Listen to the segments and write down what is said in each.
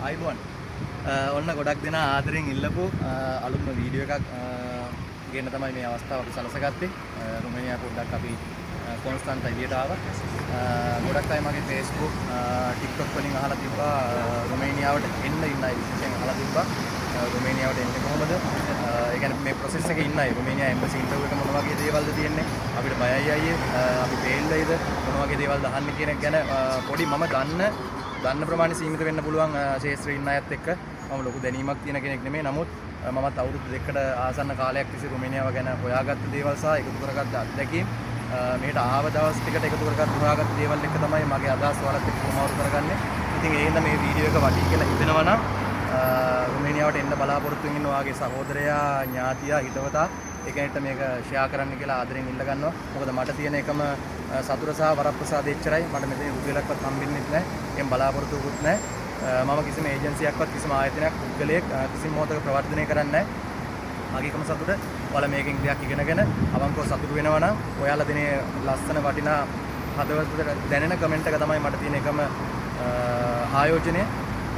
ආයිබෝන් ඔන්න ගොඩක් දෙනා ආදරෙන් ඉල්ලපු අලුත්ම වීඩියෝ එකක් ගෙන්න තමයි මේ අවස්ථාව අපි සලසගත්තේ. රුමේනියා පොඩ්ඩක් අපි කොන්ස්ටන්ට් එළියට ආවා. ගොඩක් අය මගේ Facebook TikTok වලින් අහලා තිබ්බා රුමේනියාවට එන්න ඉන්න අය විශේෂයෙන් අහලා තිබ්බා. රුමේනියාවට එන්නේ කොහොමද? ඒ කියන්නේ මේ process එකේ ඉන්න අය රුමේනියා එම්බසි ඉන්ටර්විව් එක මොන වගේ දේවල්ද තියෙන්නේ? අපිට බයයි අයියේ අපි ෆේල් වෙයිද? මොන වගේ දේවල්ද අහන්නේ කියන එක ගැන පොඩි මම දන්න ප්‍රමාණය සීමිත වෙන්න පුළුවන් ශාස්ත්‍රයේ ඉන්න අයත් එක්ක මම ලොකු දැනීමක් තියෙන කෙනෙක් නෙමෙයි. නමුත් මමත් අවුරුදු දෙකකට ආසන්න කාලයක් තිස්සේ රුමේනියාව ගැන හොයාගත්ත දේවල් සහ එකතු කරගත්ත අත්දැකීම් මේකට ආව දවස් ටිකට එකතු කරගත්ත හොයාගත්ත දේවල් එක්ක තමයි මගේ අදහස් වලත් එක්ක සමාරු කරගන්නේ. ඉතින් ඒ හින්දා මේ වීඩියෝ එක වටී කියලා හිතෙනවා නම් රුමේනියාවට එන්න බලාපොරොත්තු වෙන වාගේ සහෝදරයා ඥාතියා හිතවතා ඒකෙන්ට මේක ෂෙයා කරන්න කියලා ආදරෙන් ඉල්ල ගන්නවා. මොකද මට තියෙන එකම සතුට සහ වරප්‍රසාද එච්චරයි. මට මෙතන රුපියලක්වත් හම්බෙන්නේ නැහැ. එම් බලාපොරොත්තුකුත් නැහැ. මම කිසිම ඒජන්සියක්වත් කිසිම ආයතනයක් පුද්ගලයෙක් කිසිම මොහොතක ප්‍රවර්ධනය කරන්නේ නැහැ. මගේකම සතුට ඔයාලා මේකෙන් දෙයක් ඉගෙනගෙන අවංකව සතුට වෙනවා නම් ඔයාලා දෙනේ ලස්සන වටිනා හදවතට දැනෙන කමෙන්ට් එක තමයි මට තියෙන එකම ආයෝජනය.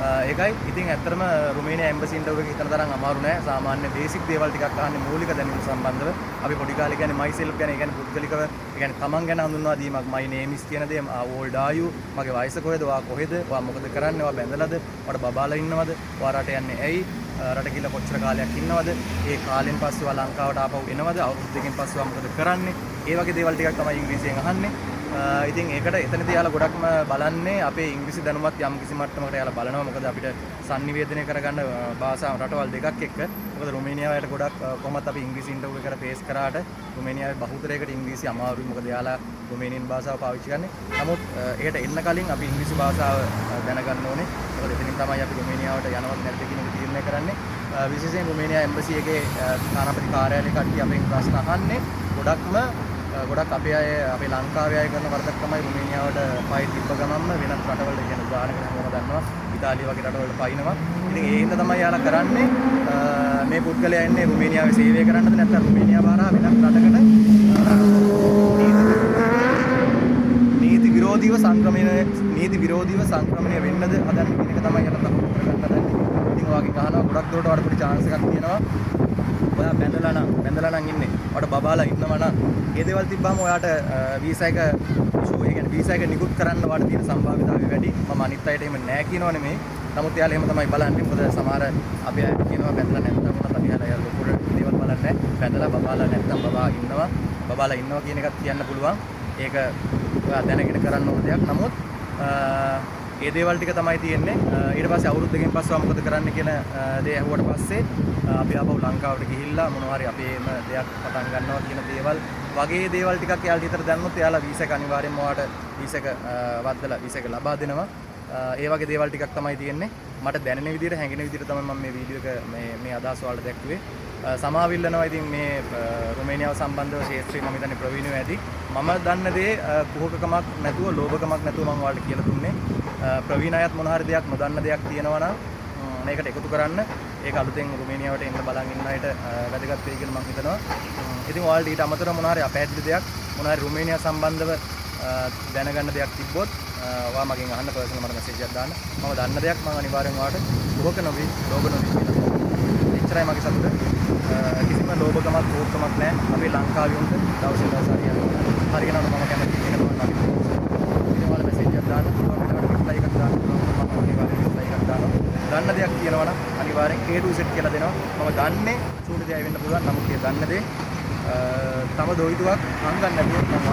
ඒකයි ඉතින් ඇත්තටම රුමේනියා එම්බසි ඉන්ටර්විව් එක හිතන තරම් අමාරු නෑ. සාමාන්‍ය බේසික් දේවල් ටිකක් අහන්නේ මූලික දැනුම සම්බන්ධව. අපි පොඩි කාලේ කියන්නේ myself ගැන, ඒ කියන්නේ පුද්ගලිකව, ඒ කියන්නේ තමන් ගැන හඳුන්වා දීමක්. my name is කියන දේ, how old are you, මගේ වයස කොහෙද, ඔයා කොහෙද, ඔයා මොකද කරන්නේ, ඔයා බැඳලාද, ඔයාට බබාලා ඉන්නවද, ඔයා රට යන්නේ ඇයි, රට ගිහලා කොච්චර කාලයක් ඉන්නවද, ඒ කාලෙන් පස්සේ ඔයා ලංකාවට ආපහු එනවද, අවුරුදු දෙකකින් පස්සේ ඔයා මොකද කරන්නේ, ඒ වගේ දේවල් ටිකක් තමයි ඉංග්‍රීසියෙන් අහන්නේ. ඉතින් ඒකට එතනදී යාලා ගොඩක්ම බලන්නේ අපේ ඉංග්‍රීසි දැනුමත් යම් කිසි මට්ටමකට යාලා බලනවා. මොකද අපිට sannivedanaya කරගන්න භාෂා රටවල් දෙකක් එක්ක. මොකද රුමේනියාවට ගොඩක් කොහොමත් අපි ඉංග්‍රීසි ඉන්ටර්විව් එකකට ෆේස් කරාට රුමේනියාවේ බහුතරයකට ඉංග්‍රීසි අමාරුයි. මොකද යාලා රුමේනියන් භාෂාව පාවිච්චි කරන්නේ. නමුත් ඒකට එන්න කලින් අපි ඉංග්‍රීසි භාෂාව දැනගන්න ඕනේ. මොකද එතනින් තමයි අපි රුමේනියාවට යනවද නැද්ද කියන එක තීරණය කරන්නේ. විශේෂයෙන් රුමේනියා එම්බසි එකේ තානාපති කාර්යාලයේ කට්ටිය අපෙන් ප්‍රශ්න අහන්නේ ගොඩක් අපේ අය අපේ ලංකාවේ අය කරන වරදක් තමයි රුමේනියාවට පයි තිබ්බ ගමන්ම වෙනත් රටවල කියන උදාහරණයකට හැමෝම දන්නවා ඉතාලිය වගේ රටවල පයින්නවා. ඉතින් ඒ හින්දා තමයි යාලා කරන්නේ මේ පුද්ගලයා එන්නේ රුමේනියාවේ සේවය කරන්නද නැත්නම් රුමේනියාව හරහා වෙනත් රටකට නීති විරෝධීව සංක්‍රමණය වෙන්නද හදන්නේ කියන එක තමයි යාලා තහවුරු කරගන්න හදන්නේ. ඉතින් ඔයගෙන් අහනවා ගොඩක් දුරට වඩා පොඩි chance එකක් තියෙනවා. ඔයා බැඳලා නම් ඉන්නේ. ඔයාට බබාලා ඉන්නවා නම් ඒ දේවල් තිබ්බම ඔයාට වීසා එක ඉෂුව, ඒ කියන්නේ වීසා එක නිකුත් කරන්න ඔයාට තියෙන සම්භාවිතාවය වැඩි. මම අනිත් අයට එහෙම නෑ කියනව නෙමෙයි. නමුත් එයාලා එහෙම තමයි බලන්නේ. මොකද සමහර අපේ අය කියනවා බැඳලා නැත්නම් උනත් අපි යාලා ලොකු දේවල් බලන්නේ නෑ. බැඳලා බබාලා නැත්නම් බබාලා ඉන්නවා කියන එකත් කියන්න පුළුවන්. ඒක ඔයා දැනගෙන කරන්න ඕන දෙයක්. නමුත් ඒ දේවල් ටික තමයි තියෙන්නේ. ඊට පස්සේ අවුරුදු දෙකකින් පස්සේ මොකද කරන්න කියන දේ ඇහුවට පස්සේ අපි ආපහු ලංකාවට ගිහිල්ලා මොනවා හරි අපේම දෙයක් පටන් ගන්නවා කියන දේවල් වගේ දේවල් ටිකක් එයාලා හිතට දැම්මොත් එයාලා වීසා එක අනිවාර්යෙන්ම ඔයාට වීසා එක වද්දලා වීසා එක ලබා දෙනවා. ඒ වගේ දේවල් ටිකක් තමයි තියෙන්නේ. මට දැනෙන විදිහට හැඟෙන විදිහට තමයි මම මේ වීඩියෝ එක මේ අදහස් වලට දැක්ුවේ. සමාවිල්ලනවා. ඉතින් මේ රුමේනියාව සම්බන්ධව ශාස්ත්‍රීය මම හිතන්නේ ප්‍රවීණව ඇති. මම දන්න දේ කුහකකමක් නැතුව ලෝභකමක් නැතුව මම ඔයාලට කියලා දුන්නේ. ප්‍රවීණ අයත් මොන හරි දෙයක් නොදන්න දෙයක් තියෙනවා නම් මේකට එකතු කරන්න. ඒක අලුතෙන් රුමේනියාවට එන්න බලන් ඉන්න අයට වැදගත් වෙයි කියලා මම හිතනවා. ඉතින් ඔයාලට ඊට අමතරව මොන හරි අපැහැදිලි දෙයක් මොන හරි රුමේනියා සම්බන්ධව දැනගන්න දෙයක් තිබ්බොත් ඔයා මගෙන් අහන්න පර්සනල් මට මැසේජ් එකක් දාන්න. මම දන්න දෙයක් මම අනිවාර්යෙන් ඔයාලට කුහක නොවි ලෝභ නොවි කියලා. එච්චරයි මගේ සතුට. කිසිම ලෝභකමක් කෝපකමක් නැහැ. අපි ලංකාවේ උන්ට දවසේ දවස් හරියනවා මම කැමති එක තමයි අපි. ඉතින් ඔයාලා මැසේජ් එකක් දාන්න. රිප්ලයි එකක් දාන්න. මම අනිවාර්යෙන් රිප්ලයි එකක් දානවා. දන්න දෙයක් කියනවා නම් අනිවාර්යෙන් A to Z කියලා දෙනවා. මම දන්නේ සූටි දෙයක් වෙන්න පුළුවන්. නමුත් ඒ දන්න දේ තම දොයිදුවක් හංගන්න නැතුව මම